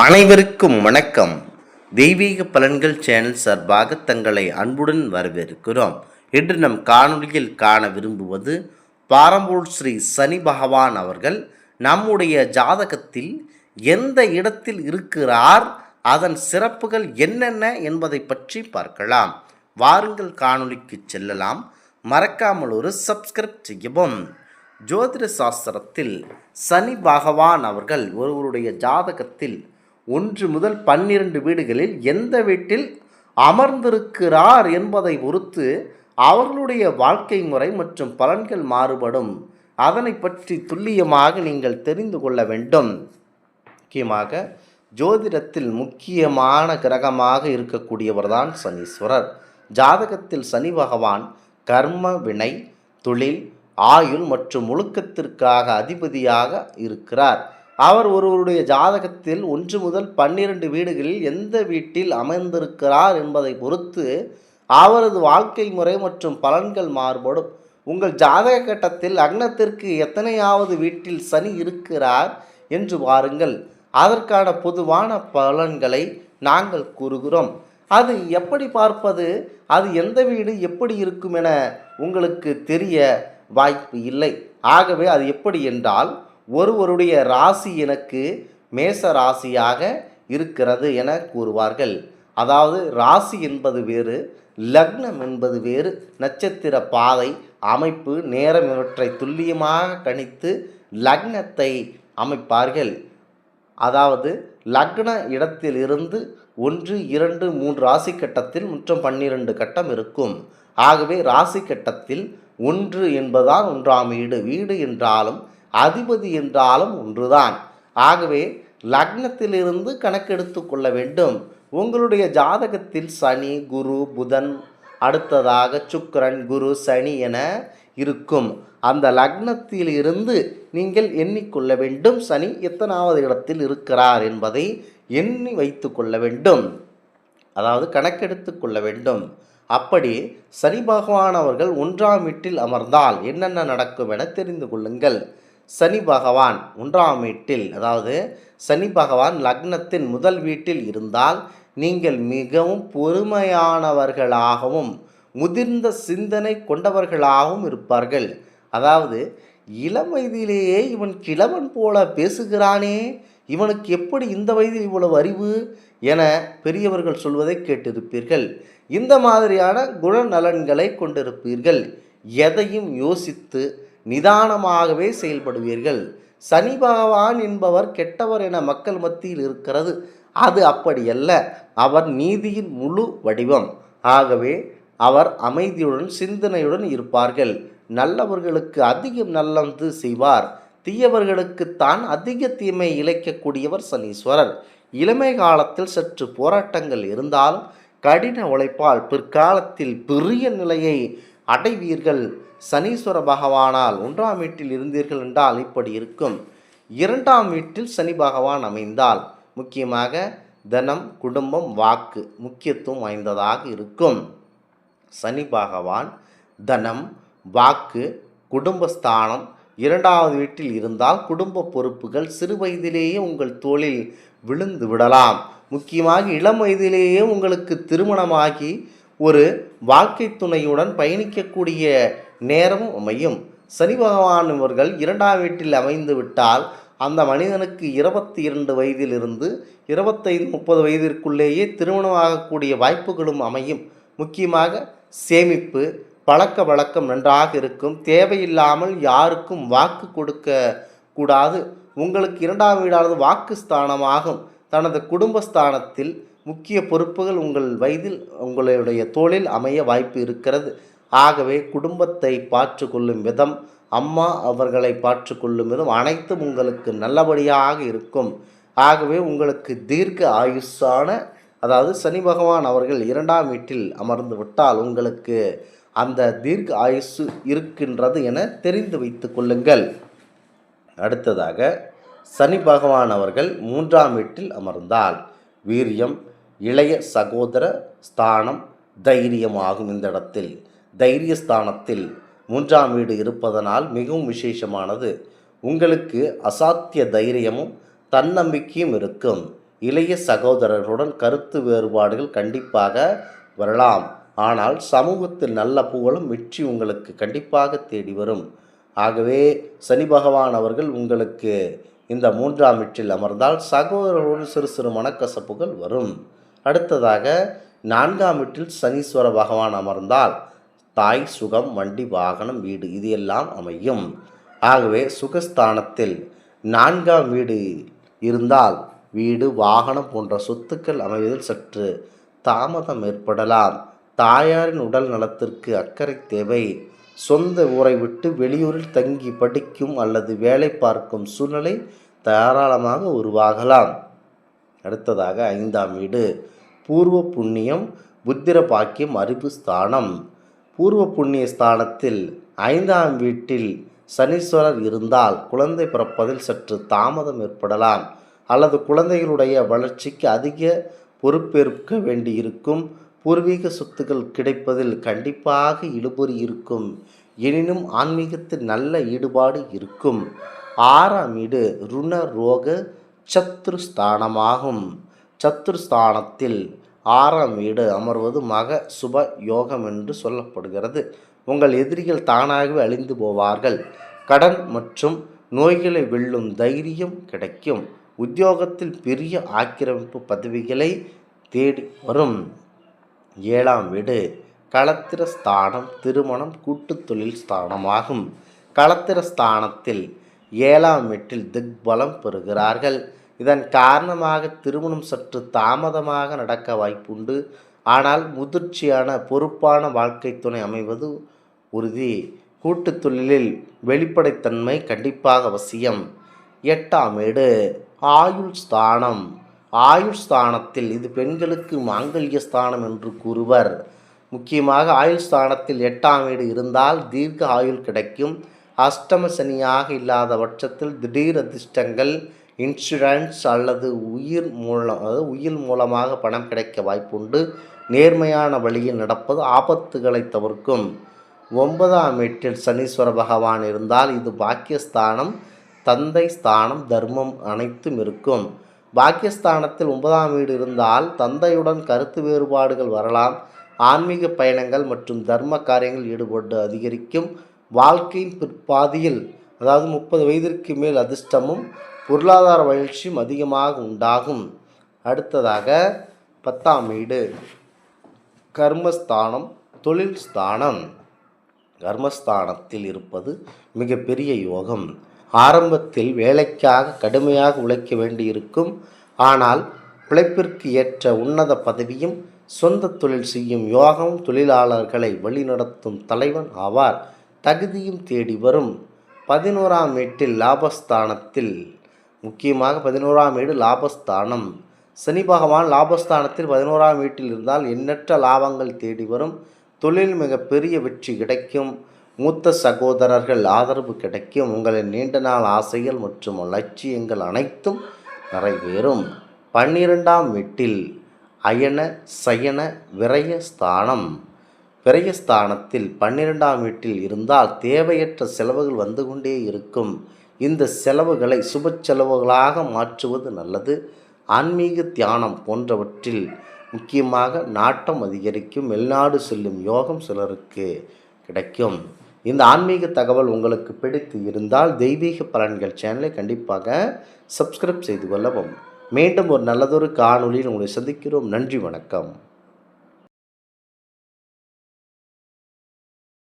அனைவருக்கும் வணக்கம். தெய்வீக பலன்கள் சேனல் சார்பாக தங்களை அன்புடன் வரவேற்கிறோம். இன்று நம் காணொளியில் காண விரும்புவது பாரம்பூர் ஸ்ரீ சனி பகவான் அவர்கள் நம்முடைய ஜாதகத்தில் எந்த இடத்தில் இருக்கிறார், அதன் சிறப்புகள் என்னென்ன என்பதை பற்றி பார்க்கலாம். வாருங்கள் காணொளிக்கு செல்லலாம். மறக்காமல் ஒரு சப்ஸ்கிரைப் செய்யவும். ஜோதிட சாஸ்திரத்தில் சனி பகவான் அவர்கள் ஒருவருடைய ஜாதகத்தில் 1 முதல் 12 வீடுகளில் எந்த வீட்டில் அமர்ந்திருக்கிறார் என்பதை பொறுத்து அவர்களுடைய வாழ்க்கை முறை மற்றும் பலன்கள் மாறுபடும். அதனை பற்றி துல்லியமாக நீங்கள் தெரிந்து கொள்ள வேண்டும். முக்கியமாக ஜோதிடத்தில் முக்கியமான கிரகமாக இருக்கக்கூடியவர்தான் சனீஸ்வரர். ஜாதகத்தில் சனி பகவான் கர்ம, வினை, தொழில், ஆயுள் மற்றும் ஒழுக்கத்திற்காக அதிபதியாக இருக்கிறார். அவர் ஒருவருடைய ஜாதகத்தில் 1 முதல் 12 வீடுகளில் எந்த வீட்டில் அமர்ந்திருக்கிறார் என்பதை பொறுத்து அவரது வாழ்க்கை முறை மற்றும் பலன்கள் மாறுபடும். உங்கள் ஜாதக கட்டத்தில் லக்னத்திற்கு எத்தனையாவது வீட்டில் சனி இருக்கிறார் என்று பாருங்கள். அதற்கான பொதுவான பலன்களை நாங்கள் கூறுகிறோம். அது எப்படி பார்ப்பது, அது எந்த வீடு எப்படி இருக்கும் என உங்களுக்கு தெரிய வாய்ப்பு இல்லை. ஆகவே அது எப்படி என்றால், ஒருவருடைய ராசி எனக்கு மேச ராசியாக இருக்கிறது என கூறுவார்கள். அதாவது ராசி என்பது வேறு, லக்னம் என்பது வேறு. நட்சத்திர பாதை, அமைப்பு, நேரம் இவற்றை துல்லியமாக கணித்து லக்னத்தை அமைப்பார்கள். அதாவது லக்ன இடத்திலிருந்து 1, 2, 3 ராசி கட்டத்தில் மொத்தம் 12 கட்டம் இருக்கும். ஆகவே ராசி கட்டத்தில் 1 என்பதால் 1ஆம் வீடு. வீடு என்றாலும் அதிபதி என்றாலும் ஒன்றுதான். ஆகவே லக்னத்திலிருந்து கணக்கெடுத்து கொள்ள வேண்டும். உங்களுடைய ஜாதகத்தில் சனி, குரு, புதன், அடுத்ததாக சுக்கிரன், குரு, சனி என இருக்கும். அந்த லக்னத்திலிருந்து நீங்கள் எண்ணிக்கொள்ள வேண்டும். சனி எத்தனாவது இடத்தில் இருக்கிறார் என்பதை எண்ணி வைத்து கொள்ள வேண்டும். அதாவது கணக்கெடுத்து கொள்ள வேண்டும். அப்படி சனி பகவான் அவர்கள் 1ஆம் வீட்டில் அமர்ந்தால் என்னென்ன நடக்கும் என தெரிந்து கொள்ளுங்கள். சனி பகவான் 1ஆம் வீட்டில், அதாவது சனி பகவான் லக்னத்தின் முதல் வீட்டில் இருந்தால் நீங்கள் மிகவும் பொறுமையானவர்களாகவும் முதிர்ந்த சிந்தனை கொண்டவர்களாகவும் இருப்பார்கள். அதாவது இளம் வயதிலேயே இவன் கிழவன் போல பேசுகிறானே, இவனுக்கு எப்படி இந்த வயதில் இவ்வளவு அறிவு என பெரியவர்கள் சொல்வதை கேட்டிருப்பீர்கள். இந்த மாதிரியான குணநலன்களை கொண்டிருப்பீர்கள். எதையும் யோசித்து நிதானமாகவே செயல்படுவீர்கள். சனி பகவான் என்பவர் கெட்டவர் என மக்கள் மத்தியில் இருக்கிறது. அது அப்படியல்ல. அவர் நீதியின் முழு வடிவம். ஆகவே அவர் அமைதியுடன் சிந்தனையுடன் இருப்பார்கள். நல்லவர்களுக்கு அதிகம் நல்லது செய்வார். தீயவர்களுக்குத்தான் அதிக தீமை இழைக்கக்கூடியவர் சனீஸ்வரர். இளமை காலத்தில் சற்று போராட்டங்கள் இருந்தாலும் கடின உழைப்பால் பிற்காலத்தில் பெரிய நிலையை அடைவீர்கள். சனீஸ்வர பகவானால் 1ஆம் வீட்டில் இருந்தீர்கள் என்றால் இப்படி இருக்கும். 2ஆம் வீட்டில் சனி பகவான் அமைந்தால் முக்கியமாக தனம், குடும்பம், வாக்கு முக்கியத்துவம் வாய்ந்ததாக இருக்கும். சனி பகவான் தனம், வாக்கு, குடும்பஸ்தானம் 2ஆவது வீட்டில் இருந்தால் குடும்ப பொறுப்புகள் சிறு வயதிலேயே உங்கள் தோளில் விழுந்து விடலாம். முக்கியமாக இளம் வயதிலேயே உங்களுக்கு திருமணமாகி ஒரு வாழ்க்கை துணையுடன் பயணிக்கக்கூடிய நேரமும் அமையும். சனி பகவான் இவர்கள் 2ஆம் வீட்டில் அமைந்து விட்டால் அந்த மனிதனுக்கு 22 வயதிலிருந்து 25-30 வயதிற்குள்ளேயே திருமணமாகக்கூடிய வாய்ப்புகளும் அமையும். முக்கியமாக சேமிப்பு, பழக்க வழக்கம் நன்றாக இருக்கும். தேவையில்லாமல் யாருக்கும் வாக்கு கொடுக்க கூடாது. உங்களுக்கு 2ஆம் வீடானது வாக்கு ஸ்தானமாகும். தனது குடும்பஸ்தானத்தில் முக்கிய பொறுப்புகள் உங்கள் வயதில் உங்களுடைய தோளில் அமைய வாய்ப்பு இருக்கிறது. ஆகவே குடும்பத்தை பார்த்து கொள்ளும் விதம், அம்மா அவர்களை பார்த்து கொள்ளும் விதம் அனைத்தும் உங்களுக்கு நல்லபடியாக இருக்கும். ஆகவே உங்களுக்கு தீர்க்க ஆயுஷான, அதாவது சனி பகவான் அவர்கள் 2ஆம் வீட்டில் அமர்ந்து விட்டால் உங்களுக்கு அந்த தீர்க்க ஆயுசு இருக்கின்றது என தெரிந்து வைத்து கொள்ளுங்கள். அடுத்ததாக சனி பகவான் அவர்கள் 3ஆம் வீட்டில் அமர்ந்தால் வீரியம், இளைய சகோதர ஸ்தானம், தைரியம் ஆகும். இந்த இடத்தில் தைரியஸ்தானத்தில் 3ஆம் வீடு இருப்பதனால் மிகவும் விசேஷமானது. உங்களுக்கு அசாத்திய தைரியமும் தன்னம்பிக்கையும் இருக்கும். இளைய சகோதரர்களுடன் கருத்து வேறுபாடுகள் கண்டிப்பாக வரலாம். ஆனால் சமூகத்தில் நல்ல புகழும் வெற்றி உங்களுக்கு கண்டிப்பாக தேடி வரும். ஆகவே சனி பகவான் அவர்கள் உங்களுக்கு இந்த 3ஆம் வீட்டில் அமர்ந்தால் சகோதரர்களோடு சிறு சிறு மனக்கசப்புகள் வரும். அடுத்ததாக 4ஆம் வீட்டில் சனீஸ்வர பகவான் அமர்ந்தால் தாய், சுகம், வண்டி, வாகனம், வீடு இது எல்லாம் அமையும். ஆகவே சுகஸ்தானத்தில் 4ஆம் வீடு இருந்தால் வீடு, வாகனம் போன்ற சொத்துக்கள் அமைவதில் சற்று தாமதம் ஏற்படலாம். தாயாரின் உடல் நலத்திற்கு அக்கறை தேவை. சொந்த ஊரை விட்டு வெளியூரில் தங்கி படிக்கும் அல்லது வேலை பார்க்கும் சூழ்நிலை தாராளமாக உருவாகலாம். அடுத்ததாக 5ஆம் வீடு பூர்வ புண்ணியம், புத்திர பாக்கியம், அறிவு ஸ்தானம். பூர்வ புண்ணிய ஸ்தானத்தில் 5ஆம் வீட்டில் சனீஸ்வரர் இருந்தால் குழந்தை பிறப்பதில் சற்று தாமதம் ஏற்படலாம் அல்லது குழந்தைகளுடைய வளர்ச்சிக்கு அதிக பொறுப்பேற்க வேண்டியிருக்கும். பூர்வீக சொத்துக்கள் கிடைப்பதில் கண்டிப்பாக இழுபறி இருக்கும். எனினும் ஆன்மீகத்தில் நல்ல ஈடுபாடு இருக்கும். 6ஆம் வீடு ருண ரோக சத்ருஸ்தானமாகும். சத்ருஸ்தானத்தில் 6ஆம் வீடு அமர்வது மக சுப யோகம் என்று சொல்லப்படுகிறது. உங்கள் எதிரிகள் தானாகவே அழிந்து போவார்கள். கடன் மற்றும் நோய்களை வெல்லும் தைரியம் கிடைக்கும். உத்தியோகத்தில் பெரிய ஆக்கிரமிப்பு பதவிகளை தேடி வரும். 7ஆம் வீடு களத்திர ஸ்தானம், திருமணம், கூட்டு தொழில் ஸ்தானமாகும். களத்திர ஸ்தானத்தில் 7ஆம் வீட்டில் திக்பலம் பெறுகிறார்கள். இதன் காரணமாக திருமணம் சற்று தாமதமாக நடக்க வாய்ப்புண்டு. ஆனால் முதிர்ச்சியான பொறுப்பான வாழ்க்கை துணை அமைவது உறுதி. கூட்டு தொழிலில் வெளிப்படைத்தன்மை கண்டிப்பாக அவசியம். 8ஆம் வீடு ஆயுள் ஸ்தானம். ஆயுள் ஸ்தானத்தில் இது பெண்களுக்கு மாங்கல்ய ஸ்தானம் என்று கூறுவர். முக்கியமாக ஆயுள் ஸ்தானத்தில் 8ஆம் வீடு இருந்தால் தீர்க்க ஆயுள் கிடைக்கும். அஷ்டம சனியாக இல்லாத பட்சத்தில் திடீர் அதிர்ஷ்டங்கள், இன்சூரன்ஸ் அல்லது உயிர் மூலமாக பணம் கிடைக்க வாய்ப்புண்டு. நேர்மையான வழியில் நடப்பது ஆபத்துகளை தவிர்க்கும். 9ஆம் வீட்டில் சனீஸ்வர பகவான் இருந்தால் இது பாக்கியஸ்தானம், தந்தை ஸ்தானம், தர்மம் அனைத்தும் இருக்கும். பாக்கியஸ்தானத்தில் 9ஆம் வீடு இருந்தால் தந்தையுடன் கருத்து வேறுபாடுகள் வரலாம். ஆன்மீக பயணங்கள் மற்றும் தர்ம காரியங்கள் ஈடுபாடு அதிகரிக்கும். வாழ்க்கையின் பிற்பாதியில் அதாவது 30 வயதிற்கு மேல் அதிர்ஷ்டமும் பொருளாதார வளர்ச்சியும் அதிகமாக உண்டாகும். அடுத்ததாக 10ஆம் வீடு கர்மஸ்தானம், தொழில் ஸ்தானம். கர்மஸ்தானத்தில் இருப்பது மிகப்பெரிய யோகம். ஆரம்பத்தில் வேலைக்காக கடுமையாக உழைக்க வேண்டியிருக்கும். ஆனால் உழைப்பிற்கு ஏற்ற உன்னத பதவியும் சொந்த தொழில் செய்யும் யோகம் தொழிலாளர்களை வழிநடத்தும் தலைவன் ஆவார். தகுதியும் தேடி வரும். 11ஆம் வீட்டில் லாபஸ்தானத்தில் முக்கியமாக 11ஆம் வீடு லாபஸ்தானம். சனி பகவான் லாபஸ்தானத்தில் 11ஆம் வீட்டில் இருந்தால் எண்ணற்ற லாபங்கள் தேடி வரும். தொழில் மிகப்பெரிய வெற்றி கிடைக்கும். மூத்த சகோதரர்கள் ஆதரவு கிடைக்கும். உங்களின் நீண்ட நாள் ஆசைகள் மற்றும் லட்சியங்கள் அனைத்தும் நிறைவேறும். 12ஆம் வீட்டில் அயன சயன விரயஸ்தானம். விரயஸ்தானத்தில் 12ஆம் வீட்டில் இருந்தால் தேவையற்ற செலவுகள் வந்து கொண்டே இருக்கும். இந்த செலவுகளை சுப செலவுகளாக மாற்றுவது நல்லது. ஆன்மீக தியானம் போன்றவற்றில் முக்கியமாக நாட்டம் அதிகரிக்கும். வெளிநாடு செல்லும் யோகம் சிலருக்கு கிடைக்கும். இந்த ஆன்மீக தகவல் உங்களுக்கு பிடித்து இருந்தால் தெய்வீக பலன்கள் சேனலை கண்டிப்பாக சப்ஸ்கிரைப் செய்து கொள்ளவும். மீண்டும் ஒரு நல்லதொரு காணொளியில் உங்களை சந்திக்கிறோம். நன்றி, வணக்கம்.